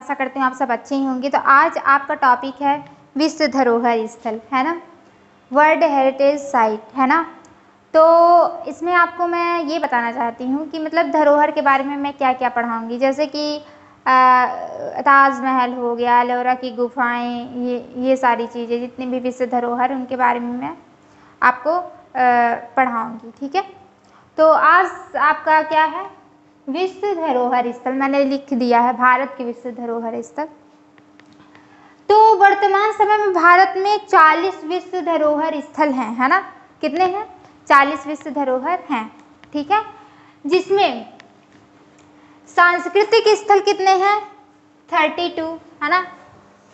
आशा करती हूँ आप सब अच्छे ही होंगे। तो आज आपका टॉपिक है विश्व धरोहर स्थल, है ना, वर्ल्ड हेरिटेज साइट, है ना। तो इसमें आपको मैं ये बताना चाहती हूँ कि मतलब धरोहर के बारे में मैं क्या क्या पढ़ाऊँगी, जैसे कि ताजमहल हो गया, एलोरा की गुफाएं, ये सारी चीज़ें जितनी भी विश्व धरोहर उनके बारे में मैं आपको पढ़ाऊँगी, ठीक है। तो आज आपका क्या है, विश्व धरोहर स्थल, मैंने लिख दिया है भारत के विश्व धरोहर स्थल। तो वर्तमान समय में भारत में 40 विश्व धरोहर स्थल हैं, है ना। कितने हैं? 40 विश्व धरोहर हैं, ठीक है। जिसमें सांस्कृतिक स्थल कितने हैं? 32, है ना।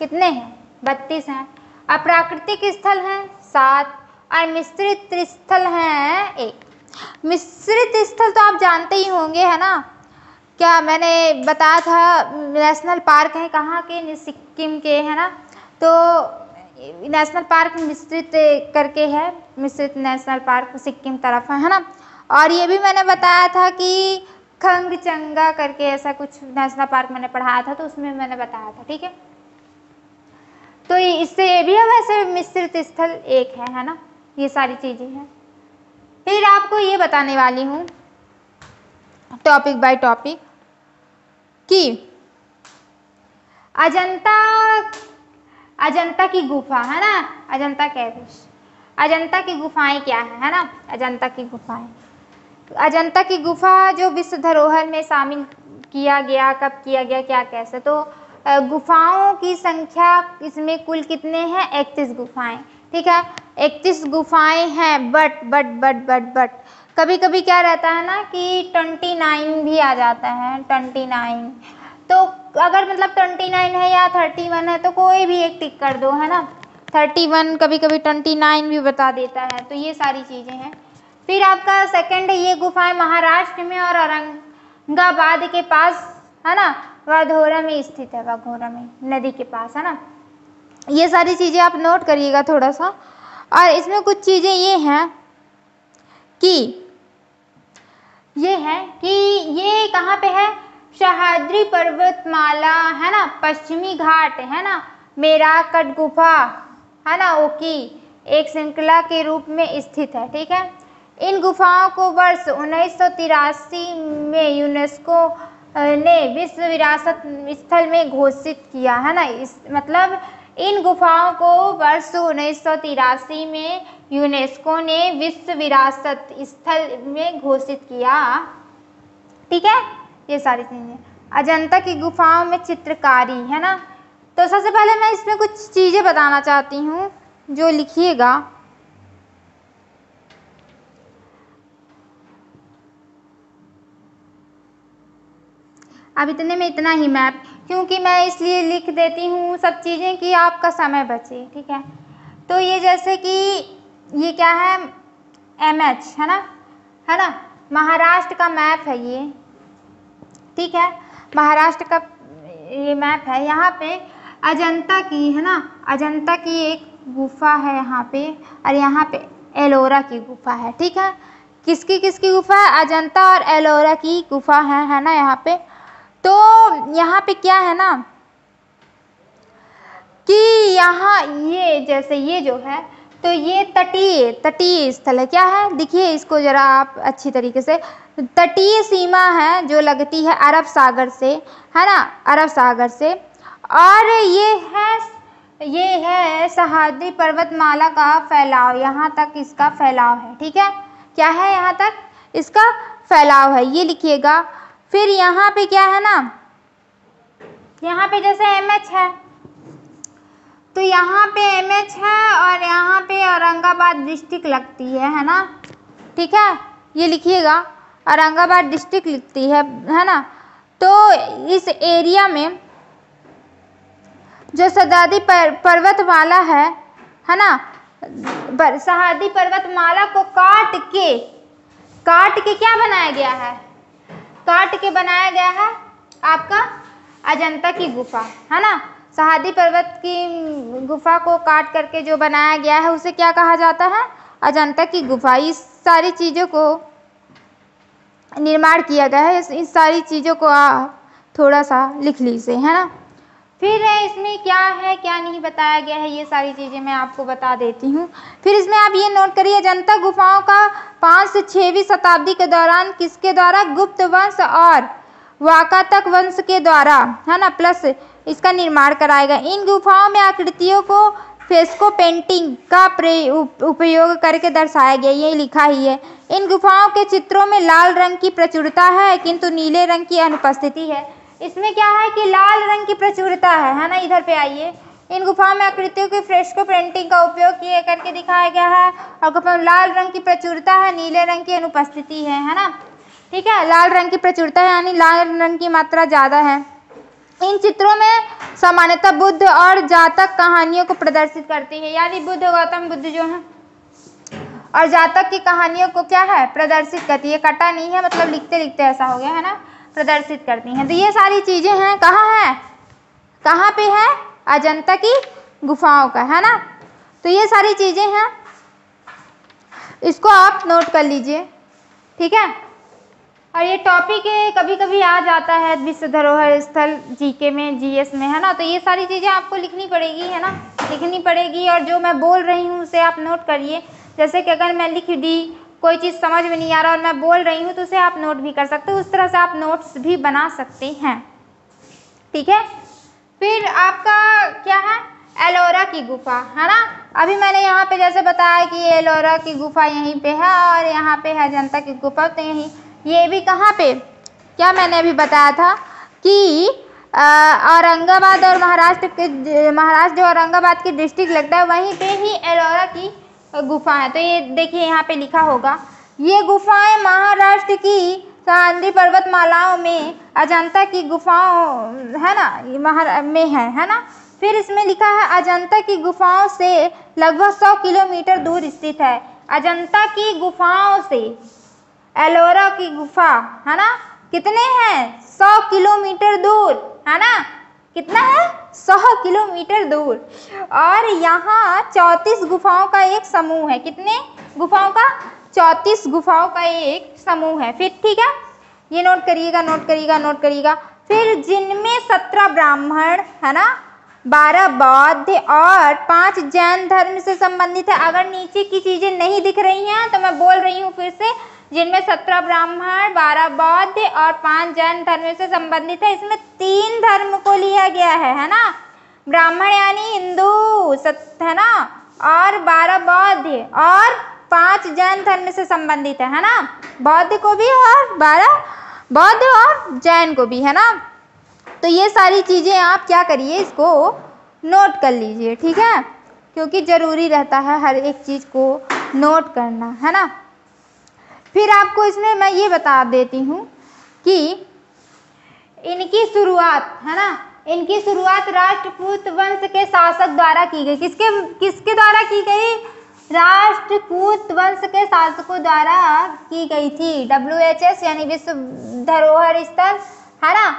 कितने हैं? 32 हैं। अप्राकृतिक स्थल हैं 7 और मिश्रित स्थल हैं 1। मिश्रित स्थल तो आप जानते ही होंगे, है ना। क्या मैंने बताया था, नेशनल पार्क है कहाँ के? सिक्किम के, है ना। तो नेशनल पार्क मिश्रित करके है, मिश्रित नेशनल पार्क सिक्किम तरफ है ना। और ये भी मैंने बताया था कि खंगचंगा करके ऐसा कुछ नेशनल पार्क मैंने पढ़ाया था, तो उसमें मैंने बताया था, ठीक है। तो इससे ये भी है, वैसे मिश्रित स्थल 1 है ना। ये सारी चीज़ें हैं। फिर आपको ये बताने वाली हूँ टॉपिक बाय टॉपिक कि अजंता की गुफा, है ना, अजंता केव्स, अजंता की गुफाएं क्या है ना। अजंता की गुफाएं, अजंता की गुफा जो विश्व धरोहर में शामिल किया गया, कब किया गया, क्या कैसे। तो गुफाओं की संख्या इसमें कुल कितने हैं? 31 गुफाएं, ठीक है। 31 गुफाएं हैं, बट कभी कभी क्या रहता है ना कि 29 भी आ जाता है, 29। तो अगर मतलब 29 है या 31 है तो कोई भी एक टिक कर दो, है ना। 31 कभी कभी 29 भी बता देता है। तो ये सारी चीज़ें हैं। फिर आपका सेकंड, ये गुफाएं महाराष्ट्र में और औरंगाबाद के पास, है ना, वाघोरा में स्थित है, वाघोरा में नदी के पास, है ना। ये सारी चीज़ें आप नोट करिएगा थोड़ा सा। और इसमें कुछ चीज़ें ये हैं कि ये कहाँ पे है? सह्याद्री पर्वतमाला, है ना, पश्चिमी घाट, है ना, मेराकट गुफा, है ना, ओकी एक श्रृंखला के रूप में स्थित है, ठीक है। इन गुफाओं को वर्ष 1983 में यूनेस्को ने विश्व विरासत स्थल में घोषित किया, है ना। इस मतलब इन गुफाओं को वर्ष 1983 में यूनेस्को ने विश्व विरासत स्थल में घोषित किया, ठीक है। ये सारी चीज़ें। अजंता की गुफाओं में चित्रकारी, है ना। तो सबसे पहले मैं इसमें कुछ चीज़ें बताना चाहती हूँ, जो लिखिएगा। अब इतने में इतना ही मैप, क्योंकि मैं इसलिए लिख देती हूँ सब चीज़ें कि आपका समय बचे, ठीक है। तो ये जैसे कि ये क्या है, MH, है ना, महाराष्ट्र का मैप है ये, ठीक है। महाराष्ट्र का ये मैप है। यहाँ पे अजंता की, है ना, अजंता की एक गुफा है यहाँ पे, और यहाँ पे एलोरा की गुफा है, ठीक है। किसकी गुफा है? अजंता और एलोरा की गुफा है ना यहाँ पे। तो यहाँ पे क्या है ना कि यहाँ ये जैसे ये जो है, तो ये तटीय स्थल है। क्या है? दिखिए इसको जरा आप अच्छी तरीके से। तटीय सीमा है जो लगती है अरब सागर से, है ना, अरब सागर से। और ये है सह्याद्री पर्वतमाला का फैलाव, यहाँ तक इसका फैलाव है, ठीक है। क्या है? यहाँ तक इसका फैलाव है, ये लिखिएगा। फिर यहाँ पे क्या है ना, यहाँ पे जैसे MH है, तो यहाँ पे MH है और यहाँ पे औरंगाबाद डिस्ट्रिक्ट लगती है ना, ठीक है। ये लिखिएगा, औरंगाबाद डिस्ट्रिक्ट लिखती है ना। तो इस एरिया में जो सह्याद्री पर्वतमाला है ना, सह्याद्री पर्वतमाला को काट के क्या बनाया गया है? काट के बनाया गया है आपका अजंता की गुफा, है ना। सह्याद्री पर्वत की गुफा को काट करके जो बनाया गया है उसे क्या कहा जाता है? अजंता की गुफा। इस सारी चीज़ों को निर्माण किया गया है। इस सारी चीज़ों को आप थोड़ा सा लिख लीजिए, है ना। फिर इसमें क्या है क्या नहीं बताया गया है, ये सारी चीज़ें मैं आपको बता देती हूँ। फिर इसमें आप ये नोट करिए, अजंता गुफाओं का 5 से 6वीं शताब्दी के दौरान किसके द्वारा, गुप्त वंश और वाकातक वंश के द्वारा, है ना, प्लस इसका निर्माण कराया गया। इन गुफाओं में आकृतियों को फ्रेस्को पेंटिंग का उपयोग करके दर्शाया गया, ये लिखा ही है। इन गुफाओं के चित्रों में लाल रंग की प्रचुरता है किंतु नीले रंग की अनुपस्थिति है। इसमें क्या है कि लाल रंग की प्रचुरता है ना, इधर पे आइए। इन गुफाओं में आकृतियों की फ्रेस्को पेंटिंग का उपयोग किए करके दिखाया गया है और गुफा में लाल रंग की प्रचुरता है, नीले रंग की अनुपस्थिति है ना, ठीक है। लाल रंग की प्रचुरता है यानी लाल रंग की मात्रा ज़्यादा है। इन चित्रों में सामान्यतः बुद्ध और जातक कहानियों को प्रदर्शित करती है, यानी बुद्ध, गौतम बुद्ध जो है और जातक की कहानियों को क्या है, प्रदर्शित करती है। कटा नहीं है, मतलब लिखते लिखते ऐसा हो गया है ना, प्रदर्शित करती हैं। तो ये सारी चीज़ें हैं, कहाँ है, कहाँ पे है, अजंता की गुफाओं का, है ना। तो ये सारी चीज़ें हैं, इसको आप नोट कर लीजिए, ठीक है। और ये टॉपिक कभी कभी आ जाता है विश्व धरोहर स्थल जीके में, जीएस में, है ना। तो ये सारी चीज़ें आपको लिखनी पड़ेगी, है ना, लिखनी पड़ेगी। और जो मैं बोल रही हूँ उसे आप नोट करिए। जैसे कि अगर मैं लिख दी, कोई चीज़ समझ में नहीं आ रहा और मैं बोल रही हूँ तो उसे आप नोट भी कर सकते हो, उस तरह से आप नोट्स भी बना सकते हैं, ठीक है। फिर आपका क्या है, एलोरा की गुफा, है ना। अभी मैंने यहाँ पे जैसे बताया कि एलोरा की गुफा यहीं पे है और यहाँ पे है अजंता की गुफा, तो यहीं ये भी कहाँ पे, क्या मैंने अभी बताया था कि औरंगाबाद और महाराष्ट्र जो औरंगाबाद की डिस्ट्रिक्ट लगता है वहीं पे ही एलोरा की गुफा है। तो ये देखिए यहाँ पे लिखा होगा, ये गुफाएं महाराष्ट्र की सह्याद्री पर्वतमालाओं में अजंता की गुफाओं, है ना, में है ना। फिर इसमें लिखा है अजंता की गुफाओं से लगभग 100 किलोमीटर दूर स्थित है। अजंता की गुफाओं से एलोरा की गुफा, है ना, कितने हैं, 100 किलोमीटर दूर, है ना, कितना है, 100 किलोमीटर दूर। और यहाँ 34 गुफाओं का एक समूह है, कितने गुफाओं का, 34 गुफाओं का एक समूह है। फिर ठीक है, ये नोट करिएगा, नोट करिएगा, नोट करिएगा। फिर जिनमें 17 ब्राह्मण, है ना, 12 बौद्ध और 5 जैन धर्म से संबंधित है। अगर नीचे की चीजें नहीं दिख रही हैं तो मैं बोल रही हूँ फिर से, जिनमें 17 ब्राह्मण, 12 बौद्ध और 5 जैन धर्म से संबंधित है। इसमें 3 धर्म को लिया गया है ना, ब्राह्मण यानी हिंदू, है ना, और 12 बौद्ध और 5 जैन धर्म से संबंधित है ना, बौद्ध को भी और 12 बौद्ध और जैन को भी, है ना। तो ये सारी चीज़ें आप क्या करिए, इसको नोट कर लीजिए, ठीक है, क्योंकि ज़रूरी रहता है हर एक चीज़ को नोट करना, है ना। फिर आपको इसमें मैं ये बता देती हूँ कि इनकी शुरुआत, है ना, इनकी शुरुआत राष्ट्रकूट वंश के शासक द्वारा की गई। किसके द्वारा की गई, राष्ट्रकूट वंश के शासकों द्वारा की गई थी। WHS यानी विश्व धरोहर स्थल, है ना,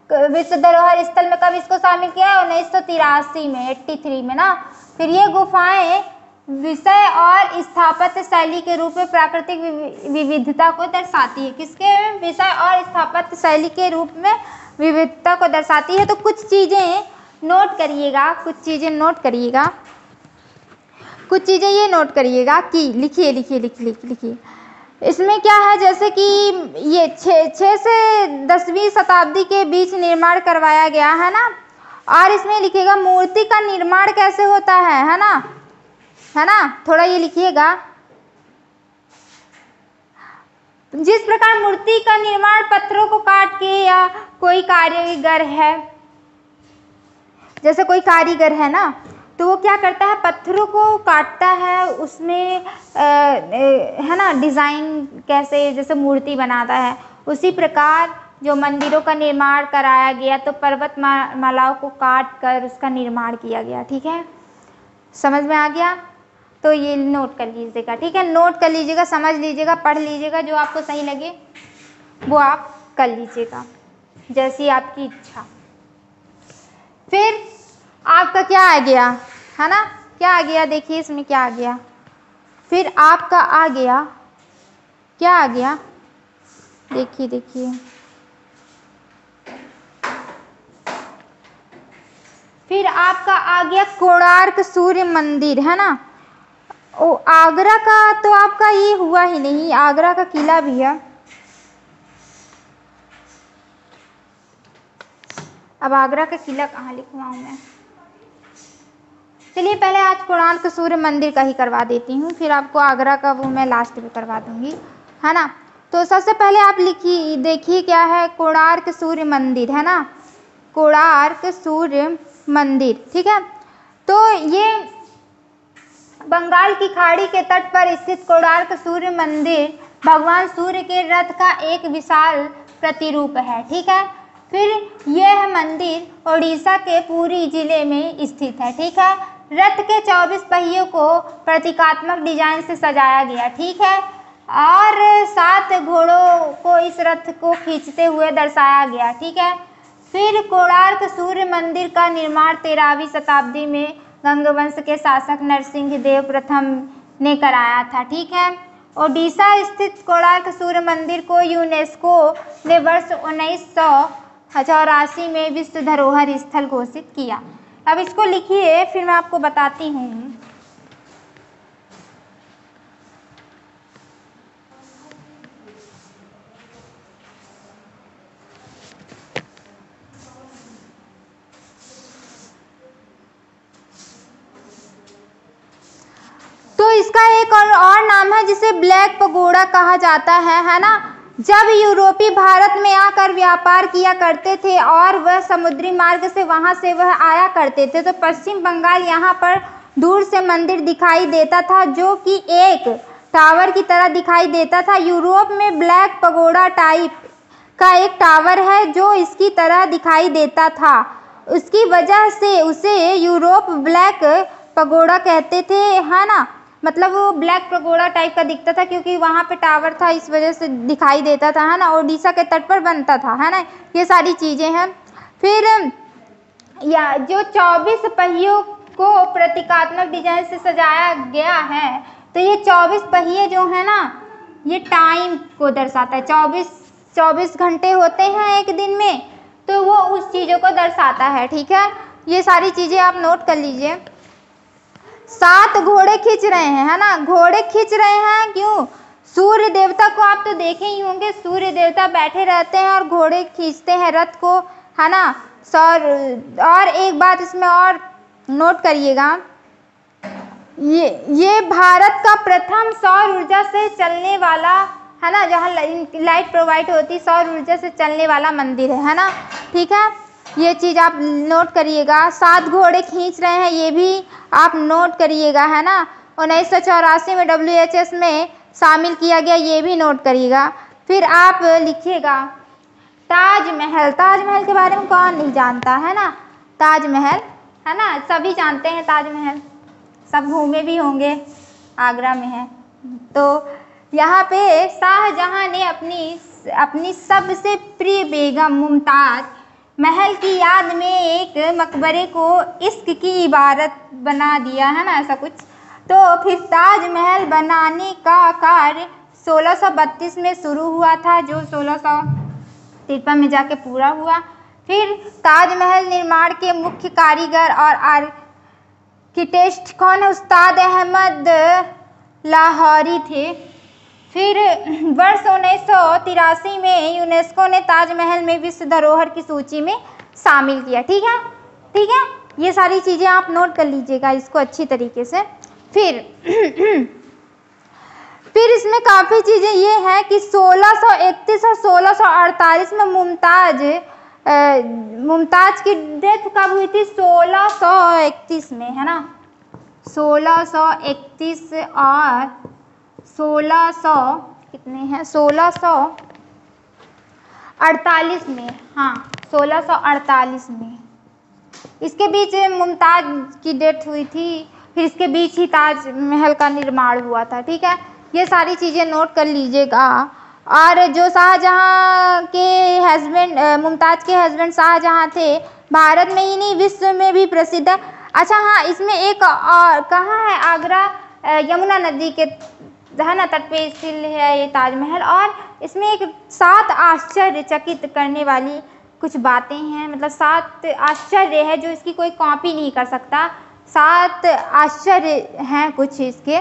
विश्व धरोहर स्थल में कब इसको शामिल किया, 1983 में, 83 में ना। फिर ये गुफाएं विषय और स्थापत्य शैली के रूप में प्राकृतिक विविधता को दर्शाती है। किसके, विषय और स्थापत्य शैली के रूप में विविधता को दर्शाती है। तो कुछ चीज़ें नोट करिएगा, कुछ चीज़ें नोट करिएगा, कुछ चीज़ें ये नोट करिएगा कि लिखिए लिखिए लिखिए लिखिए। इसमें क्या है, जैसे कि ये 6 से 10वीं शताब्दी के बीच निर्माण करवाया गया है ना। और इसमें लिखिएगा मूर्ति का निर्माण कैसे होता है ना, है ना, थोड़ा ये लिखिएगा। जिस प्रकार मूर्ति का निर्माण पत्थरों को काट के, या कोई कारीगर है, जैसे कोई कारीगर है ना, तो वो क्या करता है, पत्थरों को काटता है, उसमें है ना डिज़ाइन कैसे, जैसे मूर्ति बनाता है। उसी प्रकार जो मंदिरों का निर्माण कराया गया, तो पर्वतमालाओं को काट कर उसका निर्माण किया गया, ठीक है, समझ में आ गया। तो ये नोट कर लीजिएगा, ठीक है, नोट कर लीजिएगा, समझ लीजिएगा, पढ़ लीजिएगा, जो आपको सही लगे वो आप कर लीजिएगा, जैसी आपकी इच्छा। फिर आपका क्या आ गया, है ना, क्या आ गया, देखिए इसमें क्या आ गया। फिर आपका आ गया, क्या आ गया, देखिए देखिए, फिर आपका आ गया कोणार्क सूर्य मंदिर, है ना। ओ आगरा का तो आपका ये हुआ ही नहीं, आगरा का किला भी है। अब आगरा का किला कहाँ लिखवाऊँ मैं, चलिए पहले आज कोणार्क सूर्य मंदिर का ही करवा देती हूँ, फिर आपको आगरा का वो मैं लास्ट में करवा दूँगी, है ना। तो सबसे पहले आप लिखिए, देखिए क्या है, कोणार्क सूर्य मंदिर, है ना, कोणार्क सूर्य मंदिर, ठीक है। तो ये बंगाल की खाड़ी के तट पर स्थित कोणार्क सूर्य मंदिर भगवान सूर्य के रथ का एक विशाल प्रतिरूप है, ठीक है। फिर यह मंदिर उड़ीसा के पुरी जिले में स्थित है, ठीक है। रथ के 24 पहियों को प्रतीकात्मक डिजाइन से सजाया गया, ठीक है, और 7 घोड़ों को इस रथ को खींचते हुए दर्शाया गया, ठीक है। फिर कोणार्क सूर्य मंदिर का निर्माण 13वीं शताब्दी में गंगवंश के शासक नरसिंह देव प्रथम ने कराया था, ठीक है। ओडिशा स्थित कोणार्क सूर्य मंदिर को यूनेस्को ने वर्ष 1984 में विश्व धरोहर स्थल घोषित किया। अब इसको लिखिए, फिर मैं आपको बताती हूँ। तो इसका एक और नाम है जिसे ब्लैक पगोड़ा कहा जाता है ना। जब यूरोपी भारत में आकर व्यापार किया करते थे और वह समुद्री मार्ग से वहां से वह आया करते थे, तो पश्चिम बंगाल यहाँ पर दूर से मंदिर दिखाई देता था जो कि एक टावर की तरह दिखाई देता था। यूरोप में ब्लैक पगोड़ा टाइप का एक टावर है जो इसकी तरह दिखाई देता था, उसकी वजह से उसे यूरोप ब्लैक पगोड़ा कहते थे, है ना। मतलब वो ब्लैक पगोड़ा टाइप का दिखता था क्योंकि वहाँ पे टावर था, इस वजह से दिखाई देता था, है ना। ओडिशा के तट पर बनता था, है ना। ये सारी चीज़ें हैं। फिर या जो 24 पहियों को प्रतीकात्मक डिजाइन से सजाया गया है, तो ये 24 पहिए जो है ना, ये टाइम को दर्शाता है। 24 घंटे होते हैं एक दिन में, तो वो उस चीज़ों को दर्शाता है, ठीक है। ये सारी चीज़ें आप नोट कर लीजिए। 7 घोड़े खींच रहे हैं, है ना। घोड़े खींच रहे हैं क्यों? सूर्य देवता को आप तो देखे ही होंगे, सूर्य देवता बैठे रहते हैं और घोड़े खींचते हैं रथ को, है ना। और एक बात इसमें और नोट करिएगा, ये भारत का प्रथम सौर ऊर्जा से चलने वाला, है ना, जहाँ लाइट प्रोवाइड होती, सौर ऊर्जा से चलने वाला मंदिर है ना, ठीक है। ये चीज़ आप नोट करिएगा। 7 घोड़े खींच रहे हैं, ये भी आप नोट करिएगा, है ना। 1984 में WHS में शामिल किया गया, ये भी नोट करिएगा। फिर आप लिखिएगा ताजमहल। ताजमहल के बारे में कौन नहीं जानता, है ना। ताजमहल, है ना, सभी जानते हैं ताजमहल, सब घूमे भी होंगे, आगरा में है। तो यहाँ पे शाहजहां ने अपनी सबसे प्रिय बेगम मुमताज महल की याद में एक मकबरे को इश्क की इबारत बना दिया, है ना, ऐसा कुछ। तो फिर ताजमहल बनाने का कार्य 1632 में शुरू हुआ था, जो 1653 में जाके पूरा हुआ। फिर ताजमहल निर्माण के मुख्य कारीगर और आर्किटेक्ट कौन है? उस्ताद अहमद लाहौरी थे। फिर वर्ष 1983 में यूनेस्को ने ताजमहल में विश्व धरोहर की सूची में शामिल किया, ठीक है, ठीक है। ये सारी चीज़ें आप नोट कर लीजिएगा इसको अच्छी तरीके से। फिर इसमें काफ़ी चीज़ें ये हैं कि 1631 और 1648 में मुमताज की डेथ कब हुई थी? 1631 में, है ना। 1631 और 1600 कितने हैं? 1648 में, हाँ 1648 में इसके बीच मुमताज की डेथ हुई थी। फिर इसके बीच ही ताजमहल का निर्माण हुआ था, ठीक है। ये सारी चीज़ें नोट कर लीजिएगा। और जो शाहजहां के हस्बैंड, मुमताज के हस्बैंड शाहजहां थे, भारत में ही नहीं विश्व में भी प्रसिद्ध है। अच्छा हाँ, इसमें एक और कहाँ है? आगरा यमुना नदी के, है ना, तट पे स्थित है ये ताजमहल। और इसमें एक 7 आश्चर्यचकित करने वाली कुछ बातें हैं, मतलब 7 आश्चर्य है जो इसकी कोई कॉपी नहीं कर सकता। 7 आश्चर्य हैं कुछ इसके,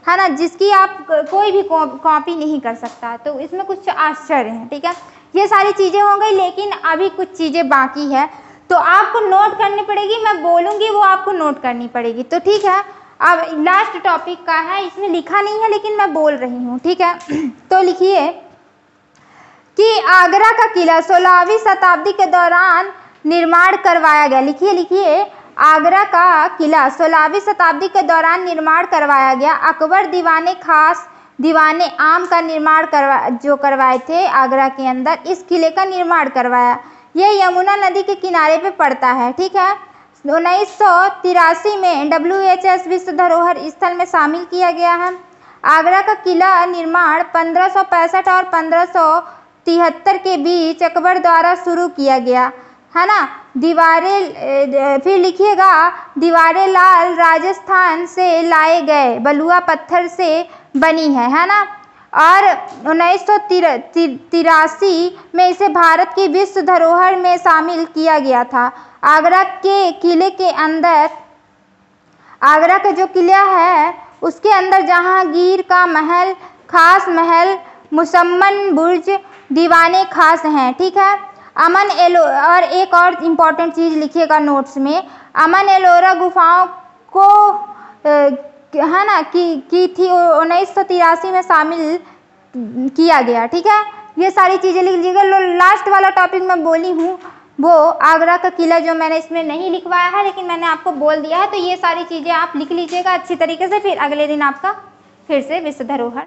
है ना, जिसकी आप कोई भी कॉपी नहीं कर सकता। तो इसमें कुछ आश्चर्य हैं, ठीक है। ये सारी चीज़ें हो गई, लेकिन अभी कुछ चीज़ें बाकी है तो आपको नोट करनी पड़ेगी। मैं बोलूँगी वो आपको नोट करनी पड़ेगी, तो ठीक है। अब लास्ट टॉपिक का है, इसमें लिखा नहीं है लेकिन मैं बोल रही हूँ, ठीक है। तो लिखिए कि आगरा का किला 16वीं शताब्दी के दौरान निर्माण करवाया गया। लिखिए आगरा का किला 16वीं शताब्दी के दौरान निर्माण करवाया गया। अकबर दीवाने आम का निर्माण करवाए थे आगरा के अंदर, इस किले का निर्माण करवाया। यह यमुना नदी के किनारे पे पड़ता है, ठीक है। 1983 में WHS विश्व धरोहर स्थल में शामिल किया गया है। आगरा का किला निर्माण 1565 और 1573 के बीच अकबर द्वारा शुरू किया गया, है ना। दीवारें, फिर लिखिएगा, दीवारें लाल राजस्थान से लाए गए बलुआ पत्थर से बनी है ना। और 1983 में इसे भारत की विश्व धरोहर में शामिल किया गया था। आगरा के किले के अंदर, आगरा का जो किला है उसके अंदर जहांगीर का महल, खास महल, मुसम्मन बुर्ज, दीवाने खास हैं, ठीक है। अमन एलो, और एक और इम्पॉर्टेंट चीज़ लिखिएगा नोट्स में, अमन एलोरा गुफाओं को है ना की थी 1983 में शामिल किया गया, ठीक है। ये सारी चीज़ें लिख लीजिएगा। लास्ट वाला टॉपिक मैं बोली हूँ वो आगरा का किला, जो मैंने इसमें नहीं लिखवाया है लेकिन मैंने आपको बोल दिया है। तो ये सारी चीज़ें आप लिख लीजिएगा अच्छी तरीके से, फिर अगले दिन आपका फिर से विश्व धरोहर